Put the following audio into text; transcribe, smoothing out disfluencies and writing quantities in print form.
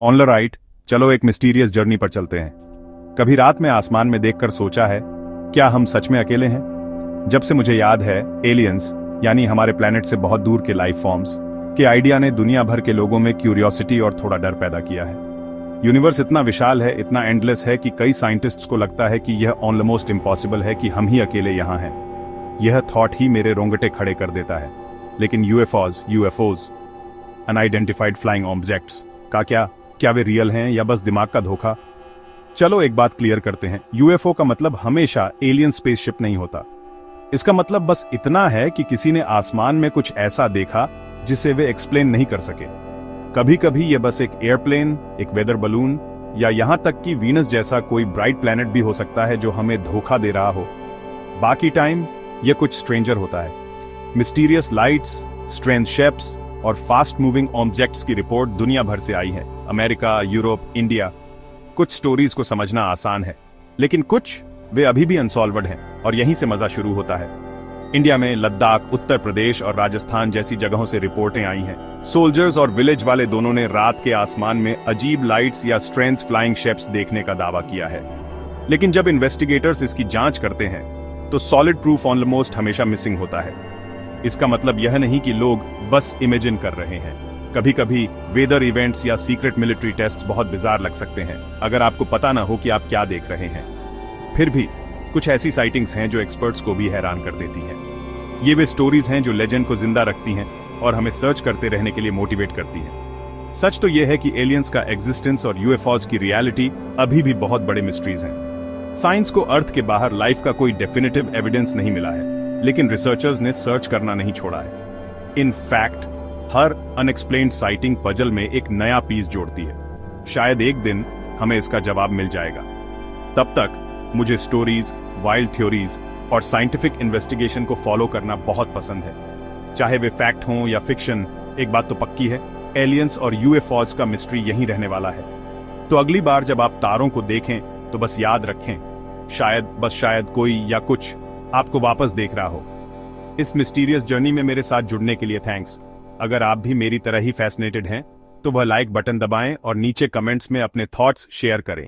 On the right, चलो एक mysterious journey पर चलते हैं। कभी रात में आसमान में देखकर सोचा है, क्या हम सच में अकेले हैं? जब से मुझे याद है, एलियंस यानी हमारे प्लेनेट से बहुत दूर के लाइफ फॉर्म्स के आइडिया ने दुनिया भर के लोगों में क्यूरियोसिटी और थोड़ा डर पैदा किया है। यूनिवर्स इतना विशाल है, इतना एंडलेस है कि कई साइंटिस्ट्स को लगता है कि यह ऑलमोस्ट इम्पॉसिबल है कि हम ही अकेले यहाँ हैं। यह थॉट ही मेरे रोंगटे खड़े कर देता है। लेकिन यूएफओज अनआइडेंटिफाइड फ्लाइंग ऑब्जेक्ट्स का क्या वे रियल हैं या बस दिमाग का धोखा? चलो एक बात क्लियर करते हैं, यूएफओ का मतलब हमेशा एलियन स्पेसशिप नहीं होता। इसका मतलब बस इतना है कि किसी ने आसमान में कुछ ऐसा देखा जिसे वे एक्सप्लेन नहीं कर सके। कभी कभी यह बस एक एयरप्लेन, एक वेदर बलून या यहां तक कि वीनस जैसा कोई ब्राइट प्लैनेट भी हो सकता है जो हमें धोखा दे रहा हो। बाकी टाइम यह कुछ स्ट्रेंजर होता है। मिस्टीरियस लाइट्स, स्ट्रेंज शेप्स और फास्ट मूविंग ऑब्जेक्ट्स की रिपोर्ट दुनिया भर से आई है। America, Europe, India. कुछ स्टोरीज को समझना आसान है, लेकिन कुछ वे अभी भी अनसॉल्वड हैं और यहीं से मजा शुरू होता है। इंडिया में लद्दाख, उत्तर प्रदेश और राजस्थान जैसी जगहों से रिपोर्टें आई हैं। सोल्जर्स और विलेज वाले दोनों ने रात के आसमान में अजीब लाइट्स या स्ट्रेंज फ्लाइंग शेप्स देखने का दावा किया है। लेकिन जब इन्वेस्टिगेटर्स इसकी जांच करते हैं तो सॉलिड प्रूफ ऑलमोस्ट हमेशा मिसिंग होता है। इसका मतलब यह नहीं कि लोग बस इमेजिन कर रहे हैं। कभी कभी वेदर इवेंट्स या सीक्रेट मिलिट्री टेस्ट्स बहुत बिजार लग सकते हैं, अगर आपको पता ना हो कि आप क्या देख रहे हैं। फिर भी कुछ ऐसी साइटिंग्स हैं जो एक्सपर्ट्स को भी हैरान कर देती हैं। ये वे स्टोरीज हैं जो लेजेंड को जिंदा रखती हैं और हमें सर्च करते रहने के लिए मोटिवेट करती हैं। सच तो यह है कि एलियंस का एग्जिस्टेंस और यूएफओज की रियलिटी अभी भी बहुत बड़े मिस्ट्रीज हैं। साइंस को अर्थ के बाहर लाइफ का कोई डेफिनेटिव एविडेंस नहीं मिला है, लेकिन रिसर्चर्स ने सर्च करना नहीं छोड़ा है। इन फैक्ट, हर अनएक्सप्लेन्ड साइटिंग पजल में एक नया पीस जोड़ती है। शायद एक दिन हमें इसका जवाब मिल जाएगा। तब तक मुझे स्टोरीज, वाइल्ड थ्योरीज और साइंटिफिक इन्वेस्टिगेशन को फॉलो करना बहुत पसंद है। चाहे वे फैक्ट हों या फिक्शन, एक बात तो पक्की है, एलियंस और यूएफओज का मिस्ट्री यहीं रहने वाला है। तो अगली बार जब आप तारों को देखें तो बस याद रखें, शायद कोई या कुछ आपको वापस देख रहा हो। इस मिस्टीरियस जर्नी में मेरे साथ जुड़ने के लिए थैंक्स। अगर आप भी मेरी तरह ही फैसिनेटेड हैं तो वह लाइक बटन दबाएं और नीचे कमेंट्स में अपने थॉट्स शेयर करें।